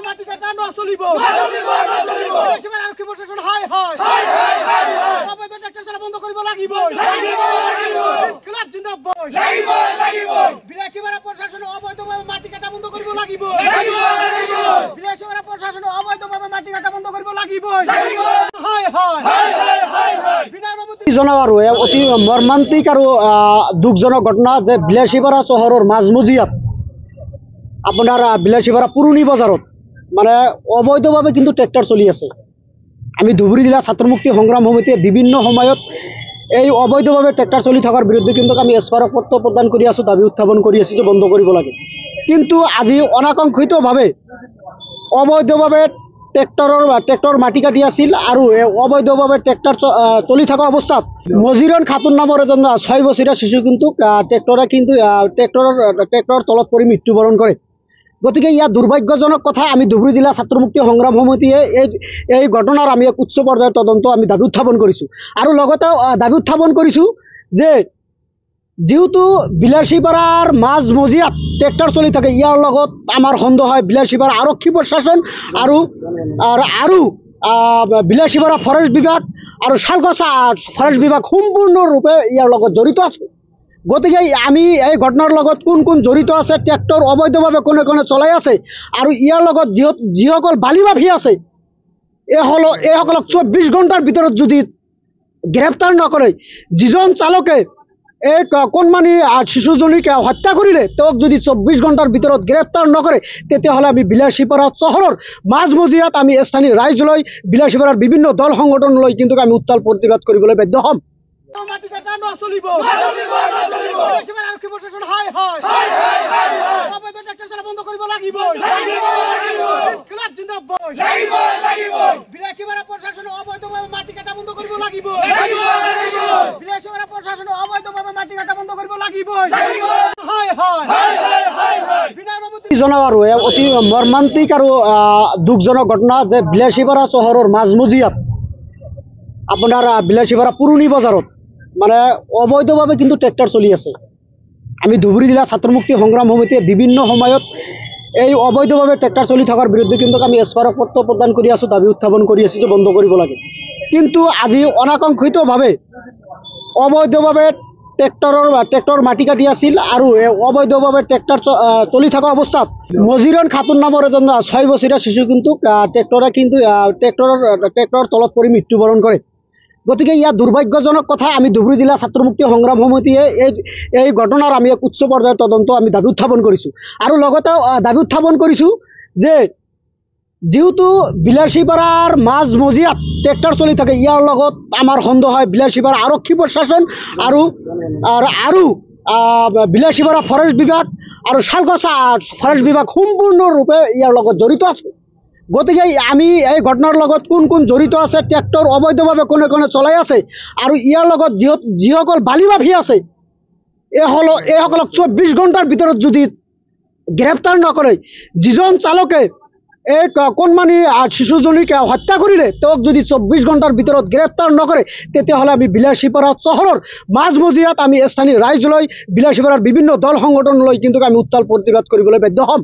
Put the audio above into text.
মাটি কাটা নচলিব এসবেৰ আৰক্ষী প্ৰশাসন হাই হাই অবৈধ ট্ৰাক্টৰ চলা বন্ধ কৰিব লাগিব ইনকিলাব জিন্দাবাদ বিলাসী ভাড়া প্ৰশাসন অবৈধভাৱে মাটি কাটা বন্ধ কৰিব লাগিব বিলাসী ভাড়া প্ৰশাসন অবৈধভাৱে মাটি কাটা বন্ধ কৰিব লাগিব হাই হাই বিনা অনুমতি জনাও আৰু অতি মৰ্মান্তিক আৰু দুখজনক ঘটনা যে বিলাসীপাৰা চহৰৰ মাজমজিয়াত আপোনাৰ বিলাসীপাৰা পুৰণি বজাৰত মানে অবৈধভাৱে কিন্তু ট্ৰেক্টৰ চলি আছে। আমি ধুবুৰী জিলা ছাত্ৰ মুক্তি সংগ্ৰাম সমিতিয়ে বিভিন্ন সময়ত এই অবৈধভাৱে ট্ৰেক্টৰ চলি থকাৰ বিৰুদ্ধে কিন্তু আমি এছপাৰক পত্ৰ প্ৰদান কৰি আছোঁ, দাবী উত্থাপন কৰি আছোঁ যে বন্ধ কৰিব লাগে। কিন্তু আজি অনাকাংক্ষিতভাৱে অবৈধভাৱে ট্ৰেক্টৰ মাটি কাটি আছিল আৰু অবৈধভাৱে ট্ৰেক্টৰ চলি থকা অৱস্থাত মজিৰন খাতুন নামৰ এজন 6 বছৰীয়া শিশু কিন্তু ট্ৰেক্টৰৰ তলত পৰি মৃত্যুবৰণ কৰে। গতিকে ইয়াত দুৰ্ভাগ্যজনক কথা। আমি ধুবুৰী জিলা ছাত্ৰ মুক্তি সংগ্ৰাম সমিতিয়ে এই ঘটনাৰ আমি এক উচ্চ পৰ্যায়ৰ তদন্ত আমি দাবী উত্থাপন কৰিছোঁ আৰু লগতে দাবী উত্থাপন কৰিছোঁ যে যেহেতু বিলাসীপাৰাৰ মাজমজিয়াত ট্ৰেক্টৰ চলি থাকে, ইয়াৰ লগত আমাৰ সন্দেহ হয় বিলাসীপাৰা আৰক্ষী প্ৰশাসন আৰু বিলাসীপাৰা ফৰেষ্ট বিভাগ আৰু শালগছা ফৰেষ্ট বিভাগ সম্পূৰ্ণৰূপে ইয়াৰ লগত জড়িত আছে। গতিকে আমি এই ঘটনাৰ লগত কোন জড়িত আছে, ট্ৰেক্টৰ অবৈধভাৱে কোনে চলাই আছে আৰু ইয়াৰ লগত যিসকল বালি মাফিয়া আছে এইসকলক 24 ঘণ্টাৰ ভিতৰত যদি গ্ৰেপ্তাৰ নকৰে, যিজন চালকে এই কণমানি শিশুজনীক হত্যা কৰিলে তেওঁক যদি 24 ঘণ্টাৰ ভিতৰত গ্ৰেপ্তাৰ নকৰে, তেতিয়াহ'লে আমি বিলাসীপাৰা চহৰৰ মাজমজিয়াত আমি স্থানীয় ৰাইজ লৈ বিলাসীপাৰাৰ বিভিন্ন দল সংগঠন লৈ কিন্তু আমি উত্তাল প্ৰতিবাদ কৰিবলৈ বাধ্য হ'ম। মাটি কাটা নচলিব এসবেৰ আৰক্ষী প্ৰশাসন হাই অবৈধ ট্ৰাক্টৰ চলা বন্ধ কৰিব লাগিব ইনকিলাব জিন্দাবাদ বিলাসী ভাড়া প্ৰশাসন অবৈধভাৱে মাটি কাটা বন্ধ কৰিব লাগিব বিলাসী ভাড়া প্ৰশাসন অবৈধভাৱে মাটি কাটা বন্ধ কৰিব লাগিব হাই বিনা অনুমতি জনাও আৰু অতি মৰ্মান্তিক আৰু দুখজনক ঘটনা যে বিলাসীপাৰা চহৰৰ মাজমজিয়াত আপোনাৰ বিলাসীপাৰা পুৰণি বজাৰত মানে অবৈধভাৱে কিন্তু ট্ৰেক্টৰ চলি আছে। আমি ধুবুৰী জিলা ছাত্ৰ মুক্তি সংগ্ৰাম সমিতিয়ে বিভিন্ন সময়ত এই অবৈধভাৱে ট্ৰেক্টৰ চলি থকাৰ বিৰুদ্ধে কিন্তু আমি এছপাৰক পত্ৰ প্ৰদান কৰি আছোঁ, দাবী উত্থাপন কৰি আছোঁ যে বন্ধ কৰিব লাগে। কিন্তু আজি অনাকাংক্ষিতভাৱে অবৈধভাৱে ট্ৰেক্টৰ মাটি কাটি আছিল আৰু অবৈধভাৱে ট্ৰেক্টৰ চলি থকা অৱস্থাত মজিৰন খাতুন নামৰ এজন 6 বছৰীয়া শিশু কিন্তু ট্ৰেক্টৰৰ তলত পৰি মৃত্যুবৰণ কৰে। গতিকে ইয়াত দুৰ্ভাগ্যজনক কথা। আমি ধুবুৰী জিলা ছাত্ৰ মুক্তি সংগ্ৰাম সমিতিয়ে এই ঘটনাৰ আমি এক উচ্চ পৰ্যায়ৰ তদন্ত আমি দাবী উত্থাপন কৰিছোঁ আৰু লগতে দাবী উত্থাপন কৰিছোঁ যে যেহেতু বিলাসীপাৰাৰ মাজমজিয়াত ট্ৰেক্টৰ চলি থাকে, ইয়াৰ লগত আমাৰ সন্দেহ হয় বিলাসীপাৰা আৰক্ষী প্ৰশাসন আৰু বিলাসীপাৰা ফৰেষ্ট বিভাগ আৰু শালগছা ফৰেষ্ট বিভাগ সম্পূৰ্ণৰূপে ইয়াৰ লগত জড়িত আছে। গতিকে আমি এই ঘটনাৰ লগত কোন জড়িত আছে, ট্ৰেক্টৰ অবৈধভাৱে কোনে চলাই আছে আৰু ইয়াৰ লগত যিসকল বালি মাফিয়া আছে এইসকলক 24 ঘণ্টাৰ ভিতৰত যদি গ্ৰেপ্তাৰ নকৰে, যিজন চালকে এই কণমানি শিশুজনীক হত্যা কৰিলে তেওঁক যদি 24 ঘণ্টাৰ ভিতৰত গ্ৰেপ্তাৰ নকৰে, তেতিয়াহ'লে আমি বিলাসীপাৰা চহৰৰ মাজমজিয়াত আমি স্থানীয় ৰাইজ লৈ বিলাসীপাৰাৰ বিভিন্ন দল সংগঠন লৈ কিন্তু আমি উত্তাল প্ৰতিবাদ কৰিবলৈ বাধ্য হ'ম।